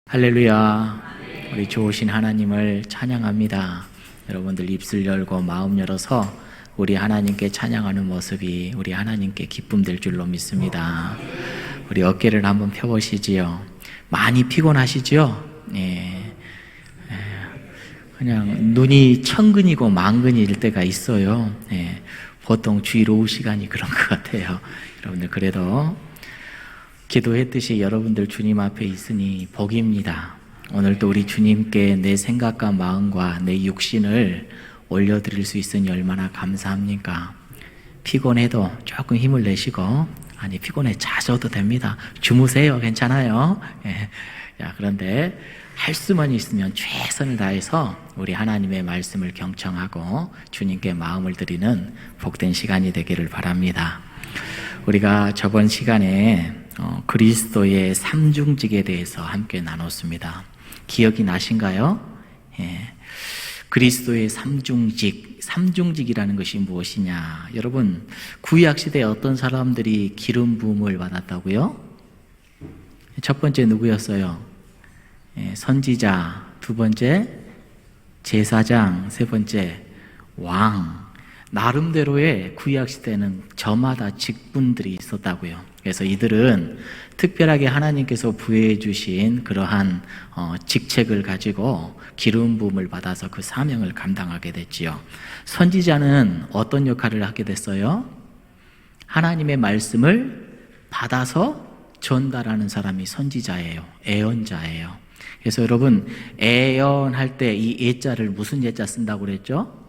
할렐루야. 우리 좋으신 하나님을 찬양합니다. 여러분들 입술 열고 마음 열어서 우리 하나님께 찬양하는 모습이 우리 하나님께 기쁨 될 줄로 믿습니다. 우리 어깨를 한번 펴보시지요. 많이 피곤하시죠? 예. 그냥 눈이 천근이고 만근일 때가 있어요. 예. 보통 주일 오후 시간이 그런 것 같아요. 여러분들 그래도 기도했듯이 여러분들 주님 앞에 있으니 복입니다. 오늘도 우리 주님께 내 생각과 마음과 내 육신을 올려드릴 수 있으니 얼마나 감사합니까? 피곤해도 조금 힘을 내시고, 아니 피곤해 자셔도 됩니다. 주무세요. 괜찮아요. 예. 야, 그런데 할 수만 있으면 최선을 다해서 우리 하나님의 말씀을 경청하고 주님께 마음을 드리는 복된 시간이 되기를 바랍니다. 우리가 저번 시간에 그리스도의 삼중직에 대해서 함께 나눴습니다. 기억이 나신가요? 예. 그리스도의 삼중직이라는 것이 무엇이냐? 여러분, 구약시대에 어떤 사람들이 기름 부음을 받았다고요? 첫 번째 누구였어요? 예, 선지자, 두 번째 제사장, 세 번째 왕. 나름대로의 구약시대에는 저마다 직분들이 있었다고요. 그래서 이들은 특별하게 하나님께서 부여해 주신 그러한 직책을 가지고 기름 부음을 받아서 그 사명을 감당하게 됐지요. 선지자는 어떤 역할을 하게 됐어요? 하나님의 말씀을 받아서 전달하는 사람이 선지자예요. 애언자예요. 그래서 여러분, 애언할 때 이 애자를 무슨 애자 쓴다고 그랬죠?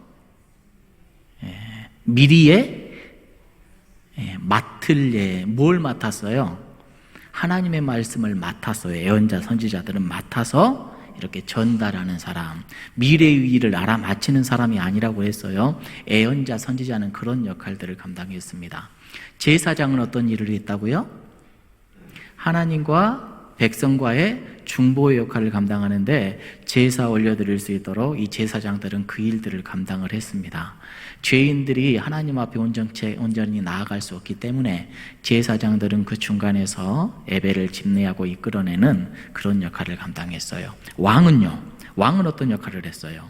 미리에 맡을 예, 뭘 맡았어요? 하나님의 말씀을 맡았어요. 예언자, 선지자들은 맡아서 이렇게 전달하는 사람, 미래의 일을 알아맞히는 사람이 아니라고 했어요. 예언자, 선지자는 그런 역할들을 감당했습니다. 제사장은 어떤 일을 했다고요? 하나님과 백성과의 중보의 역할을 감당하는데 제사 올려드릴 수 있도록 이 제사장들은 그 일들을 감당을 했습니다. 죄인들이 하나님 앞에 온전히 나아갈 수 없기 때문에 제사장들은 그 중간에서 예배를 집례하고 이끌어내는 그런 역할을 감당했어요. 왕은요? 왕은 어떤 역할을 했어요?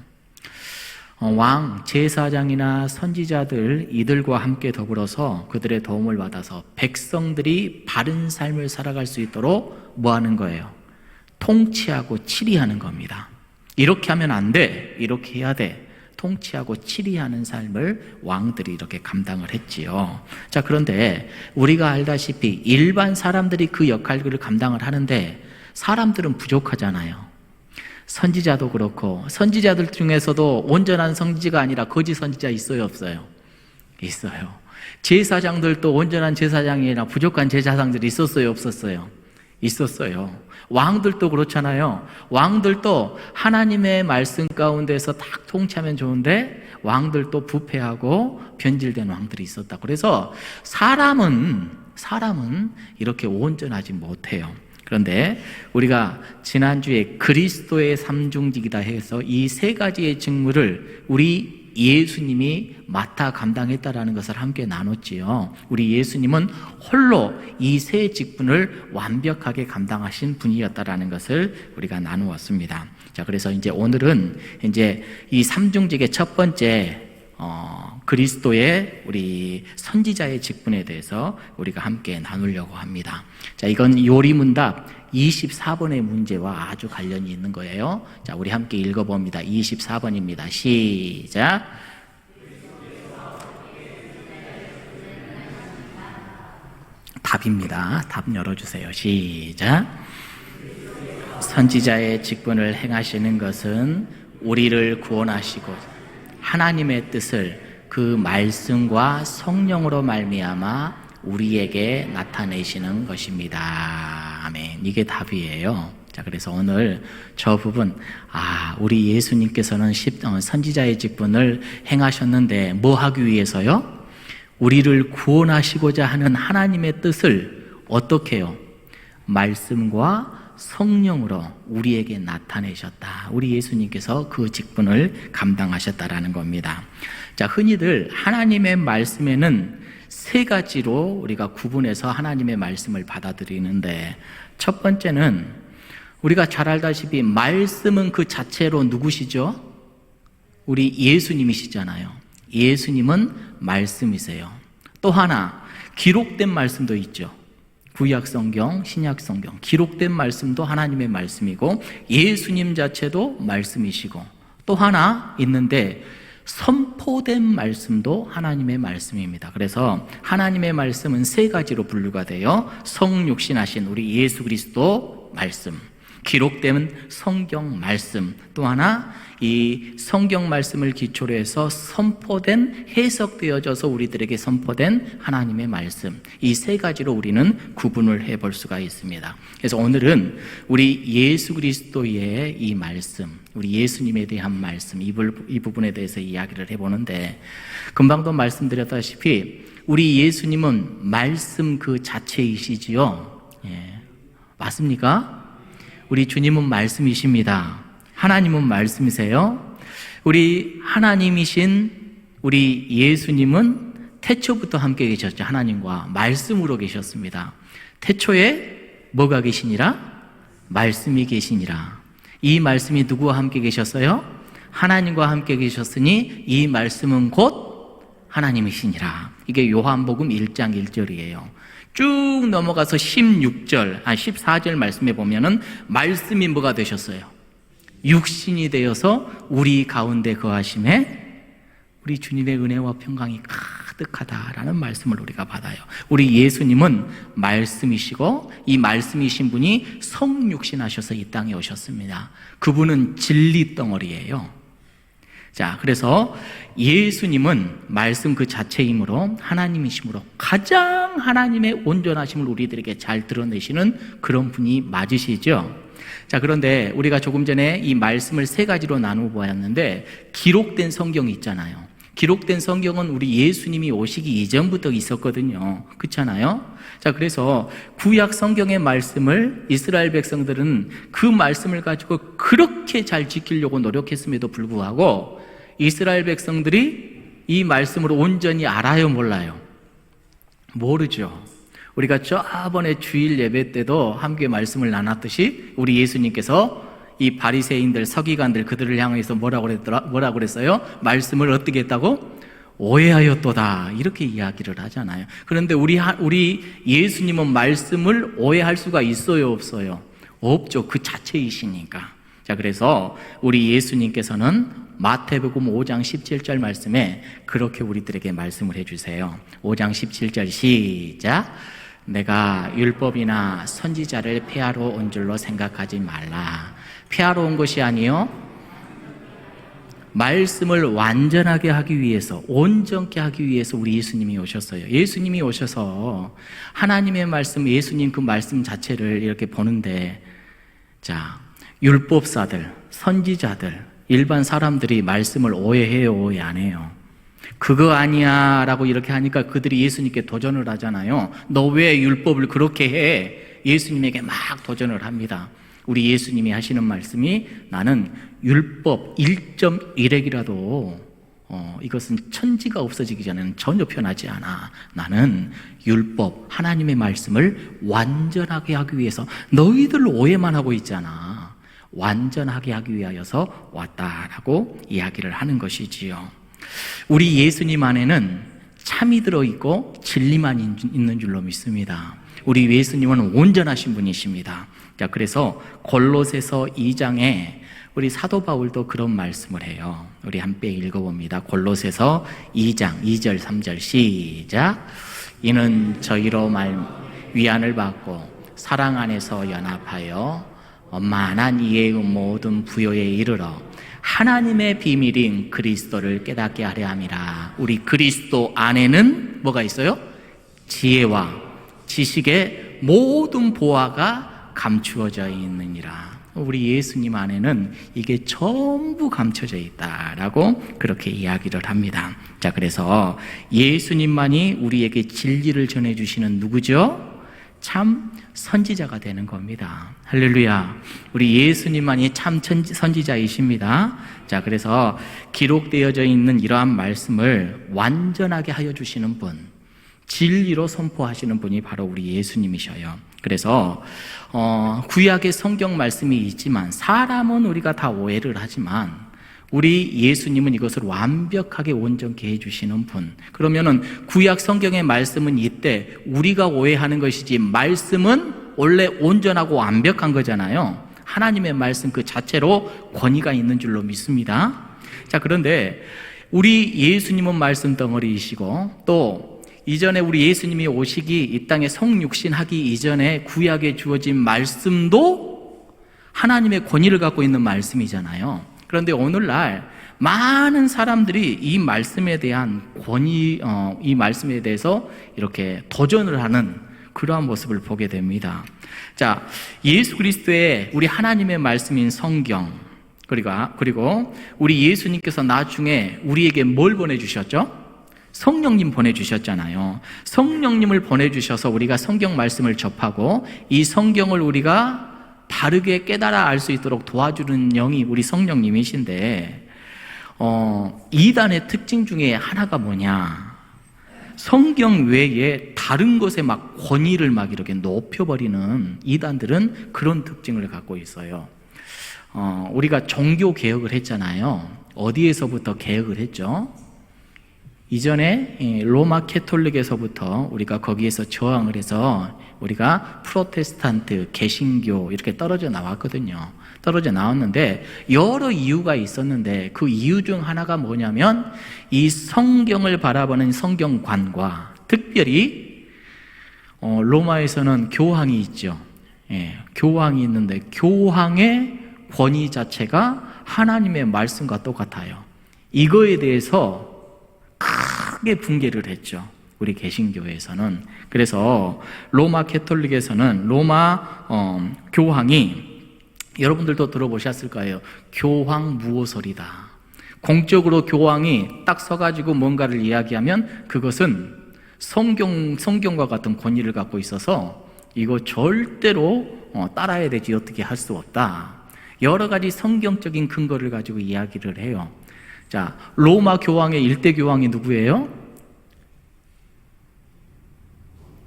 왕, 제사장이나 선지자들 이들과 함께 더불어서 그들의 도움을 받아서 백성들이 바른 삶을 살아갈 수 있도록 뭐 하는 거예요? 통치하고 치리하는 겁니다. 이렇게 하면 안 돼. 이렇게 해야 돼. 통치하고 치리하는 삶을 왕들이 이렇게 감당을 했지요. 자, 그런데 우리가 알다시피 일반 사람들이 그 역할을 감당을 하는데 사람들은 부족하잖아요. 선지자도 그렇고 선지자들 중에서도 온전한 선지자가 아니라 거짓 선지자 있어요, 없어요? 있어요. 제사장들도 온전한 제사장이 아니라 부족한 제사장들이 있었어요, 없었어요? 있었어요. 왕들도 그렇잖아요. 왕들도 하나님의 말씀 가운데서 딱 통치하면 좋은데 왕들도 부패하고 변질된 왕들이 있었다. 그래서 사람은 이렇게 온전하지 못해요. 그런데 우리가 지난주에 그리스도의 삼중직이다 해서 이 세 가지의 직무를 우리 예수님이 맡아 감당했다라는 것을 함께 나눴지요. 우리 예수님은 홀로 이 세 직분을 완벽하게 감당하신 분이었다라는 것을 우리가 나누었습니다. 자, 그래서 이제 오늘은 이제 이 삼중직의 첫 번째 그리스도의 우리 선지자의 직분에 대해서 우리가 함께 나누려고 합니다. 자, 이건 요리문답 24번의 문제와 아주 관련이 있는 거예요. 자, 우리 함께 읽어봅니다. 24번입니다. 시작. 답입니다. 답 열어주세요. 시작. 선지자의 직분을 행하시는 것은 우리를 구원하시고 하나님의 뜻을 그 말씀과 성령으로 말미암아 우리에게 나타내시는 것입니다. 아멘. 이게 답이에요. 자, 그래서 오늘 저 부분, 우리 예수님께서는 선지자의 직분을 행하셨는데 뭐 하기 위해서요? 우리를 구원하시고자 하는 하나님의 뜻을 어떻게 해요? 말씀과 성령으로 우리에게 나타내셨다. 우리 예수님께서 그 직분을 감당하셨다라는 겁니다. 자, 흔히들 하나님의 말씀에는 세 가지로 우리가 구분해서 하나님의 말씀을 받아들이는데 첫 번째는 우리가 잘 알다시피 말씀은 그 자체로 누구시죠? 우리 예수님이시잖아요. 예수님은 말씀이세요. 또 하나 기록된 말씀도 있죠. 구약 성경, 신약 성경 기록된 말씀도 하나님의 말씀이고 예수님 자체도 말씀이시고 또 하나 있는데 선포된 말씀도 하나님의 말씀입니다. 그래서 하나님의 말씀은 세 가지로 분류가 돼요. 성육신하신 우리 예수 그리스도 말씀, 기록된 성경 말씀, 또 하나 이 성경 말씀을 기초로 해서 선포된, 해석되어져서 우리들에게 선포된 하나님의 말씀, 이 세 가지로 우리는 구분을 해볼 수가 있습니다. 그래서 오늘은 우리 예수 그리스도의 이 말씀, 우리 예수님에 대한 말씀, 이 부분에 대해서 이야기를 해보는데, 금방도 말씀드렸다시피 우리 예수님은 말씀 그 자체이시지요. 맞습니까? 우리 주님은 말씀이십니다. 하나님은 말씀이세요. 우리 하나님이신 우리 예수님은 태초부터 함께 계셨죠. 하나님과 말씀으로 계셨습니다. 태초에 뭐가 계시니라? 말씀이 계시니라. 이 말씀이 누구와 함께 계셨어요? 하나님과 함께 계셨으니 이 말씀은 곧 하나님이시니라. 이게 요한복음 1장 1절이에요. 쭉 넘어가서 14절 말씀에 보면은 말씀이 뭐가 되셨어요? 육신이 되어서 우리 가운데 거하심에 우리 주님의 은혜와 평강이 가득하다라는 말씀을 우리가 받아요. 우리 예수님은 말씀이시고 이 말씀이신 분이 성육신하셔서 이 땅에 오셨습니다. 그분은 진리 덩어리예요. 자, 그래서 예수님은 말씀 그 자체이므로 하나님이시므로 가장 하나님의 온전하심을 우리들에게 잘 드러내시는 그런 분이 맞으시죠. 자, 그런데 우리가 조금 전에 이 말씀을 세 가지로 나누어 보았는데 기록된 성경이 있잖아요. 기록된 성경은 우리 예수님이 오시기 이전부터 있었거든요. 그렇잖아요? 자, 그래서 구약 성경의 말씀을 이스라엘 백성들은 그 말씀을 가지고 그렇게 잘 지키려고 노력했음에도 불구하고 이스라엘 백성들이 이 말씀을 온전히 알아요, 몰라요? 모르죠. 우리가 저번에 주일 예배 때도 함께 말씀을 나눴듯이 우리 예수님께서 이 바리새인들, 서기관들 그들을 향해서 뭐라고 그랬어요? 말씀을 어떻게 했다고? 오해하였도다. 이렇게 이야기를 하잖아요. 그런데 우리 예수님은 말씀을 오해할 수가 있어요, 없어요? 없죠. 그 자체이시니까. 자, 그래서 우리 예수님께서는 마태복음 5장 17절 말씀에 그렇게 우리들에게 말씀을 해주세요. 5장 17절 시작. 내가 율법이나 선지자를 폐하러 온 줄로 생각하지 말라. 폐하러 온 것이 아니요 말씀을 완전하게 하기 위해서, 온전케 하기 위해서 우리 예수님이 오셨어요. 예수님이 오셔서 하나님의 말씀, 예수님 그 말씀 자체를 이렇게 보는데, 자, 율법사들, 선지자들, 일반 사람들이 말씀을 오해해요, 오해 안 해요? 그거 아니야 라고 이렇게 하니까 그들이 예수님께 도전을 하잖아요. 너 왜 율법을 그렇게 해? 예수님에게 막 도전을 합니다. 우리 예수님이 하시는 말씀이 나는 율법 1.1핵이라도 이것은 천지가 없어지기 전에는 전혀 변하지 않아. 나는 율법, 하나님의 말씀을 완전하게 하기 위해서 너희들 오해만 하고 있잖아. 완전하게 하기 위하여서 왔다라고 이야기를 하는 것이지요. 우리 예수님 안에는 참이 들어있고 진리만 있는 줄로 믿습니다. 우리 예수님은 온전하신 분이십니다. 자, 그래서 골로새서 2장에 우리 사도 바울도 그런 말씀을 해요. 우리 함께 읽어봅니다. 골로새서 2장 2절 3절 시작. 이는 저희로 위안을 받고 사랑 안에서 연합하여 만한 이해의 모든 부요에 이르러 하나님의 비밀인 그리스도를 깨닫게 하려 함이라. 우리 그리스도 안에는 뭐가 있어요? 지혜와 지식의 모든 보화가 감추어져 있느니라. 우리 예수님 안에는 이게 전부 감춰져 있다라고 그렇게 이야기를 합니다. 자, 그래서 예수님만이 우리에게 진리를 전해주시는 누구죠? 참 선지자가 되는 겁니다. 할렐루야. 우리 예수님만이 참 선지자이십니다. 자, 그래서 기록되어져 있는 이러한 말씀을 완전하게 하여 주시는 분, 진리로 선포하시는 분이 바로 우리 예수님이셔요. 그래서 구약의 성경 말씀이 있지만 사람은 우리가 다 오해를 하지만 우리 예수님은 이것을 완벽하게 온전케 해주시는 분. 그러면은 구약 성경의 말씀은 이때 우리가 오해하는 것이지 말씀은 원래 온전하고 완벽한 거잖아요. 하나님의 말씀 그 자체로 권위가 있는 줄로 믿습니다. 자, 그런데 우리 예수님은 말씀 덩어리이시고 또 이전에 우리 예수님이 오시기 이 땅에 성육신하기 이전에 구약에 주어진 말씀도 하나님의 권위를 갖고 있는 말씀이잖아요. 그런데 오늘날 많은 사람들이 이 말씀에 대한 이 말씀에 대해서 이렇게 도전을 하는 그러한 모습을 보게 됩니다. 자, 예수 그리스도의 우리 하나님의 말씀인 성경, 그리고 우리 예수님께서 나중에 우리에게 뭘 보내주셨죠? 성령님 보내주셨잖아요. 성령님을 보내주셔서 우리가 성경 말씀을 접하고 이 성경을 우리가 바르게 깨달아 알 수 있도록 도와주는 영이 우리 성령님이신데 이단의 특징 중에 하나가 뭐냐? 성경 외에 다른 것에 막 권위를 막 이렇게 높여버리는 이단들은 그런 특징을 갖고 있어요. 우리가 종교 개혁을 했잖아요. 어디에서부터 개혁을 했죠? 이전에 로마 캐톨릭에서부터 우리가 거기에서 저항을 해서 우리가 프로테스탄트, 개신교 이렇게 떨어져 나왔거든요. 떨어져 나왔는데 여러 이유가 있었는데 그 이유 중 하나가 뭐냐면 이 성경을 바라보는 성경관과 특별히 로마에서는 교황이 있죠. 교황이 있는데 교황의 권위 자체가 하나님의 말씀과 똑같아요. 이거에 대해서 크게 붕괴를 했죠. 우리 개신교에서는. 그래서 로마 캐톨릭에서는 로마 교황이 여러분들도 들어보셨을 거예요. 교황 무오설이다. 공적으로 교황이 딱 서가지고 뭔가를 이야기하면 그것은 성경과 같은 권위를 갖고 있어서 이거 절대로 따라야 되지 어떻게 할 수 없다. 여러 가지 성경적인 근거를 가지고 이야기를 해요. 자, 로마 교황의 일대 교황이 누구예요?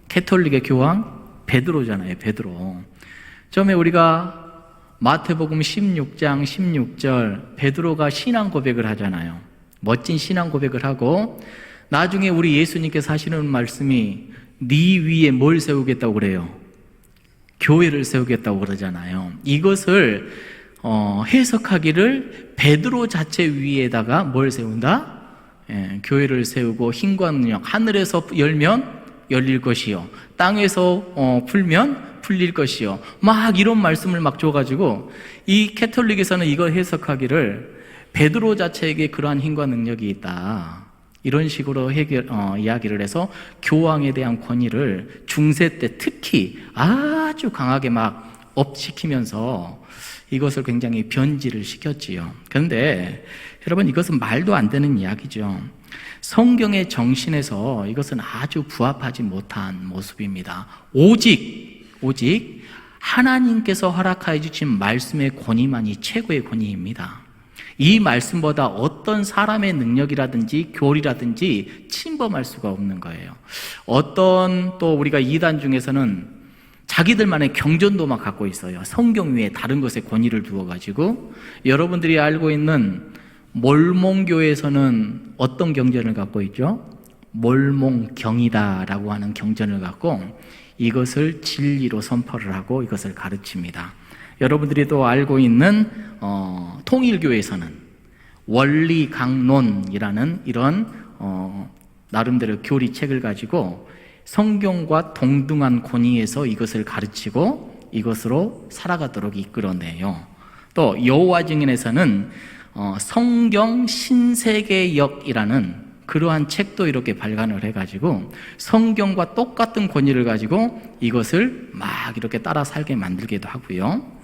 캐톨릭의 교황 베드로잖아요. 베드로. 처음에 우리가 마태복음 16장 16절 베드로가 신앙 고백을 하잖아요. 멋진 신앙 고백을 하고 나중에 우리 예수님께서 하시는 말씀이 네 위에 뭘 세우겠다고 그래요? 교회를 세우겠다고 그러잖아요. 이것을 해석하기를 베드로 자체 위에다가 뭘 세운다? 교회를 세우고 힘과 능력, 하늘에서 열면 열릴 것이요 땅에서 풀면 풀릴 것이요 막 이런 말씀을 막 줘가지고 이 캐톨릭에서는 이걸 해석하기를 베드로 자체에게 그러한 힘과 능력이 있다 이런 식으로 이야기를 해서 교황에 대한 권위를 중세 때 특히 아주 강하게 막 업시키면서 이것을 굉장히 변질을 시켰지요. 그런데 여러분 이것은 말도 안 되는 이야기죠. 성경의 정신에서 이것은 아주 부합하지 못한 모습입니다. 오직 하나님께서 허락하여 주신 말씀의 권위만이 최고의 권위입니다. 이 말씀보다 어떤 사람의 능력이라든지 교리라든지 침범할 수가 없는 거예요. 어떤 또 우리가 이단 중에서는 자기들만의 경전도 막 갖고 있어요. 성경 위에 다른 것에 권위를 두어가지고 여러분들이 알고 있는 몰몬교에서는 어떤 경전을 갖고 있죠? 몰몬경이다라고 하는 경전을 갖고 이것을 진리로 선포를 하고 이것을 가르칩니다. 여러분들이 또 알고 있는 통일교에서는 원리강론이라는 이런 나름대로 교리책을 가지고 성경과 동등한 권위에서 이것을 가르치고 이것으로 살아가도록 이끌어내요. 또 여호와 증인에서는 성경 신세계역이라는 그러한 책도 이렇게 발간을 해가지고 성경과 똑같은 권위를 가지고 이것을 막 이렇게 따라 살게 만들기도 하고요.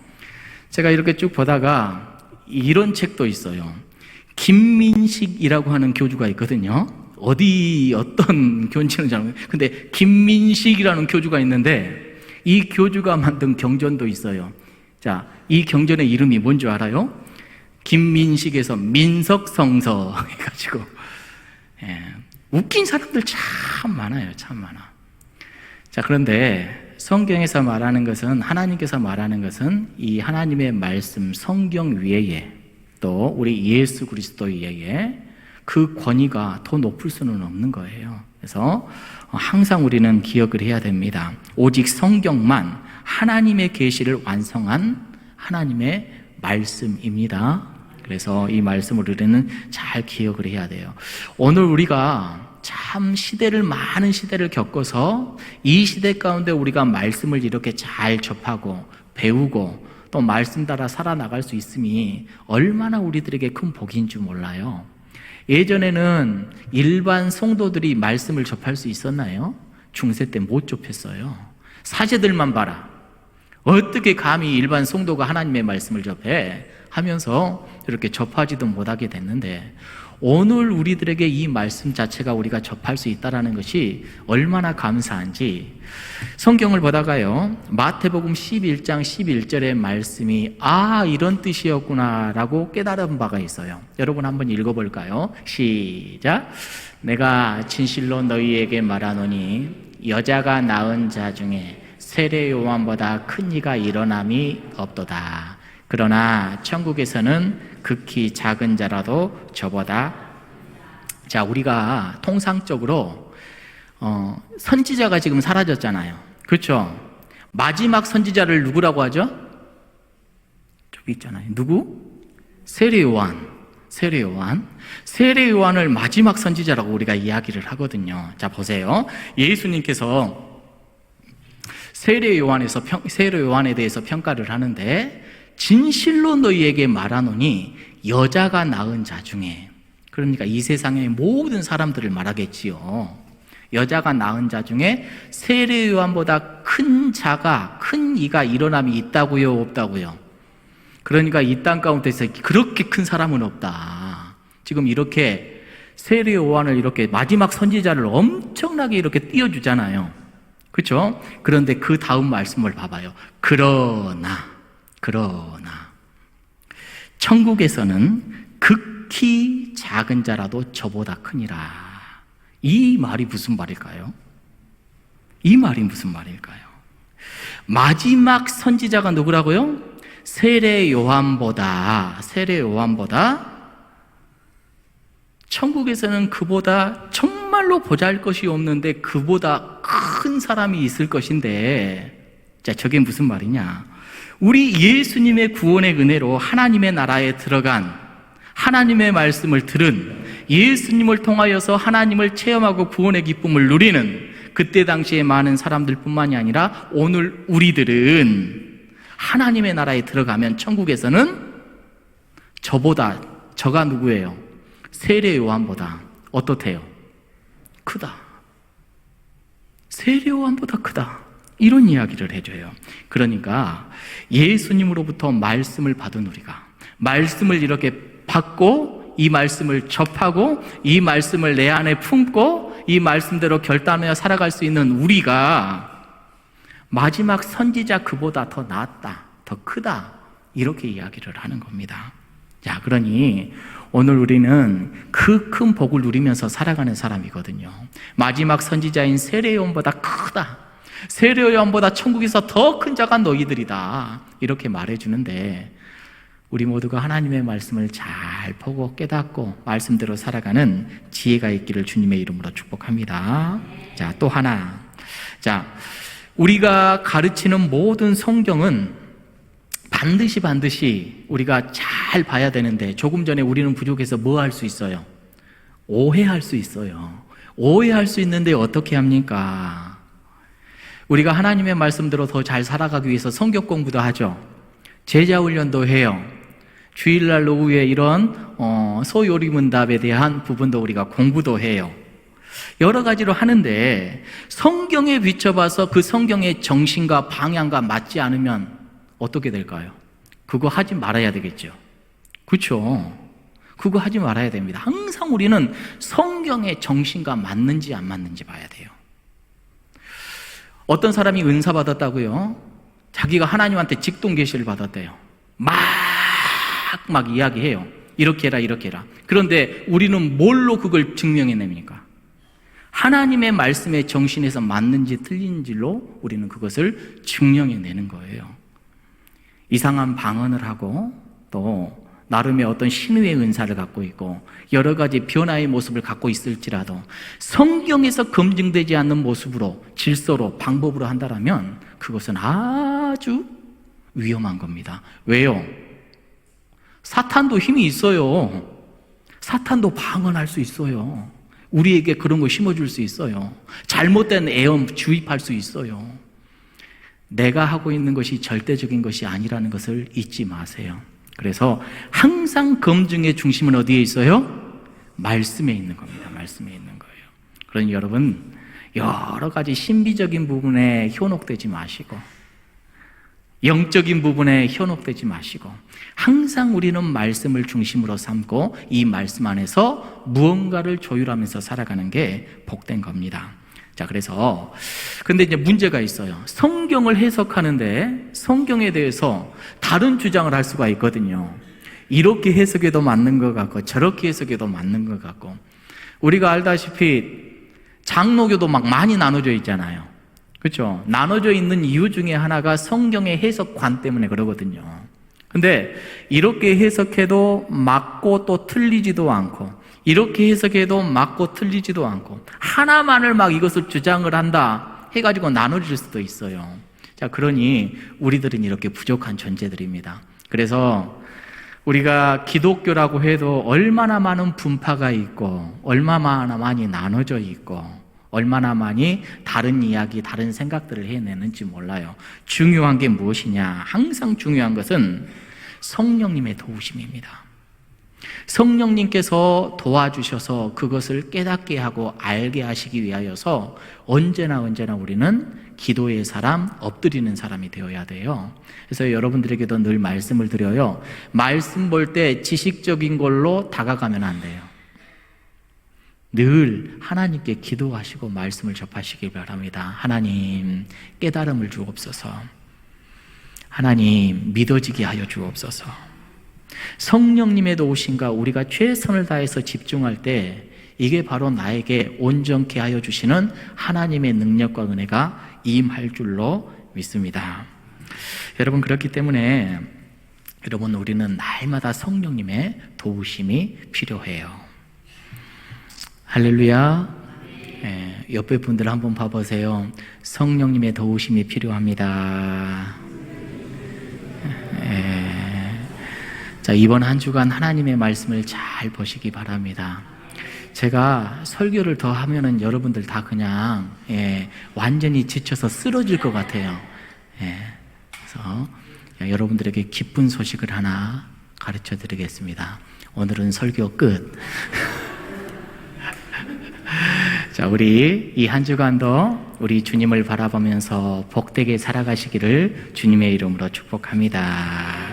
제가 이렇게 쭉 보다가 이런 책도 있어요. 김민식이라고 하는 교주가 있거든요. 어떤 교인지는 잘 모르겠어요. 근데 김민식이라는 교주가 있는데 이 교주가 만든 경전도 있어요. 자, 이 경전의 이름이 뭔지 알아요? 김민식에서 민석성서 해가지고 웃긴 사람들 참 많아요. 참 많아. 자, 그런데 성경에서 말하는 것은, 하나님께서 말하는 것은 이 하나님의 말씀, 성경 외에 또 우리 예수 그리스도 외에 그 권위가 더 높을 수는 없는 거예요. 그래서 항상 우리는 기억을 해야 됩니다. 오직 성경만 하나님의 계시를 완성한 하나님의 말씀입니다. 그래서 이 말씀을 우리는 잘 기억을 해야 돼요. 오늘 우리가 참 많은 시대를 겪어서 이 시대 가운데 우리가 말씀을 이렇게 잘 접하고 배우고 또 말씀 따라 살아나갈 수 있음이 얼마나 우리들에게 큰 복인 줄 몰라요. 예전에는 일반 성도들이 말씀을 접할 수 있었나요? 중세 때 못 접했어요. 사제들만 봐라. 어떻게 감히 일반 성도가 하나님의 말씀을 접해? 하면서 이렇게 접하지도 못하게 됐는데, 오늘 우리들에게 이 말씀 자체가 우리가 접할 수 있다는 것이 얼마나 감사한지 성경을 보다가요, 마태복음 11장 11절의 말씀이 이런 뜻이었구나 라고 깨달은 바가 있어요. 여러분 한번 읽어볼까요? 시작. 내가 진실로 너희에게 말하노니 여자가 낳은 자 중에 세례 요한보다 큰 이가 일어남이 없도다. 그러나 천국에서는 극히 작은 자라도 저보다. 자, 우리가 통상적으로 선지자가 지금 사라졌잖아요. 그렇죠? 마지막 선지자를 누구라고 하죠? 저기 있잖아요. 누구? 세례 요한. 세례 요한을 마지막 선지자라고 우리가 이야기를 하거든요. 자, 보세요. 예수님께서 세례 요한에 대해서 평가를 하는데, 진실로 너희에게 말하노니 여자가 낳은 자 중에, 그러니까 이 세상의 모든 사람들을 말하겠지요. 여자가 낳은 자 중에 세례 요한보다 큰 이가 일어남이 있다고요, 없다고요? 그러니까 이 땅 가운데서 그렇게 큰 사람은 없다. 지금 이렇게 세례 요한을 이렇게 마지막 선지자를 엄청나게 이렇게 띄워주잖아요. 그렇죠? 그런데 그 다음 말씀을 봐봐요. 그러나 천국에서는 극히 작은 자라도 저보다 크니라. 이 말이 무슨 말일까요? 마지막 선지자가 누구라고요? 세례 요한보다 천국에서는 그보다 정말로 보잘것이 없는데 그보다 큰 사람이 있을 것인데, 자, 저게 무슨 말이냐? 우리 예수님의 구원의 은혜로 하나님의 나라에 들어간, 하나님의 말씀을 들은, 예수님을 통하여서 하나님을 체험하고 구원의 기쁨을 누리는 그때 당시에 많은 사람들 뿐만이 아니라 오늘 우리들은 하나님의 나라에 들어가면 천국에서는 저가 누구예요? 세례 요한보다 어떻대요? 크다. 세례 요한보다 크다. 이런 이야기를 해줘요. 그러니까 예수님으로부터 말씀을 받은 우리가, 말씀을 이렇게 받고 이 말씀을 접하고 이 말씀을 내 안에 품고 이 말씀대로 결단하여 살아갈 수 있는 우리가 마지막 선지자 그보다 더 낫다, 더 크다, 이렇게 이야기를 하는 겁니다. 자, 그러니 오늘 우리는 그 큰 복을 누리면서 살아가는 사람이거든요. 마지막 선지자인 세례 요한보다 크다, 세례 요한보다 천국에서 더 큰 자가 너희들이다, 이렇게 말해주는데, 우리 모두가 하나님의 말씀을 잘 보고 깨닫고 말씀대로 살아가는 지혜가 있기를 주님의 이름으로 축복합니다. 자, 또 하나. 자, 우리가 가르치는 모든 성경은 반드시 우리가 잘 봐야 되는데, 조금 전에 우리는 부족해서 뭐 할 수 있어요? 오해할 수 있어요. 오해할 수 있는데 어떻게 합니까? 우리가 하나님의 말씀대로 더 잘 살아가기 위해서 성경 공부도 하죠. 제자 훈련도 해요. 주일날 오후에 이런 소요리문답에 대한 부분도 우리가 공부도 해요. 여러 가지로 하는데 성경에 비춰봐서 그 성경의 정신과 방향과 맞지 않으면 어떻게 될까요? 그거 하지 말아야 되겠죠. 그렇죠? 그거 하지 말아야 됩니다. 항상 우리는 성경의 정신과 맞는지 안 맞는지 봐야 돼요. 어떤 사람이 은사 받았다고요? 자기가 하나님한테 직동 계시를 받았대요. 막 이야기해요. 이렇게 해라. 그런데 우리는 뭘로 그걸 증명해냅니까? 하나님의 말씀의 정신에서 맞는지 틀린지로 우리는 그것을 증명해내는 거예요. 이상한 방언을 하고 또 나름의 어떤 신유의 은사를 갖고 있고 여러 가지 변화의 모습을 갖고 있을지라도 성경에서 검증되지 않는 모습으로, 질서로, 방법으로 한다면 그것은 아주 위험한 겁니다. 왜요? 사탄도 힘이 있어요. 사탄도 방언할 수 있어요. 우리에게 그런 거 심어줄 수 있어요. 잘못된 애엄 주입할 수 있어요. 내가 하고 있는 것이 절대적인 것이 아니라는 것을 잊지 마세요. 그래서 항상 검증의 중심은 어디에 있어요? 말씀에 있는 겁니다. 말씀에 있는 거예요. 그러니 여러분, 여러 가지 신비적인 부분에 현혹되지 마시고 영적인 부분에 현혹되지 마시고 항상 우리는 말씀을 중심으로 삼고 이 말씀 안에서 무언가를 조율하면서 살아가는 게 복된 겁니다. 자, 그래서 근데 이제 문제가 있어요. 성경을 해석하는데 성경에 대해서 다른 주장을 할 수가 있거든요. 이렇게 해석해도 맞는 것 같고 저렇게 해석해도 맞는 것 같고. 우리가 알다시피 장로교도 막 많이 나눠져 있잖아요. 그렇죠? 나눠져 있는 이유 중에 하나가 성경의 해석관 때문에 그러거든요. 근데 이렇게 해석해도 맞고 또 틀리지도 않고 이렇게 해석해도 맞고 틀리지도 않고 하나만을 막 이것을 주장을 한다 해가지고 나눠질 수도 있어요. 자, 그러니 우리들은 이렇게 부족한 존재들입니다. 그래서 우리가 기독교라고 해도 얼마나 많은 분파가 있고 얼마나 많이 나눠져 있고 얼마나 많이 다른 이야기, 다른 생각들을 해내는지 몰라요. 중요한 게 무엇이냐? 항상 중요한 것은 성령님의 도우심입니다. 성령님께서 도와주셔서 그것을 깨닫게 하고 알게 하시기 위하여서 언제나 우리는 기도의 사람, 엎드리는 사람이 되어야 돼요. 그래서 여러분들에게도 늘 말씀을 드려요. 말씀 볼 때 지식적인 걸로 다가가면 안 돼요. 늘 하나님께 기도하시고 말씀을 접하시길 바랍니다. 하나님, 깨달음을 주옵소서. 하나님, 믿어지게 하여 주옵소서. 성령님의 도우심과 우리가 최선을 다해서 집중할 때 이게 바로 나에게 온전케 하여 주시는 하나님의 능력과 은혜가 임할 줄로 믿습니다. 여러분, 그렇기 때문에 여러분, 우리는 날마다 성령님의 도우심이 필요해요. 할렐루야. 옆에 분들 한번 봐보세요. 성령님의 도우심이 필요합니다. 자, 이번 한 주간 하나님의 말씀을 잘 보시기 바랍니다. 제가 설교를 더 하면은 여러분들 다 그냥 완전히 지쳐서 쓰러질 것 같아요. 그래서 여러분들에게 기쁜 소식을 하나 가르쳐 드리겠습니다. 오늘은 설교 끝. 자, 우리 이 한 주간도 우리 주님을 바라보면서 복되게 살아가시기를 주님의 이름으로 축복합니다.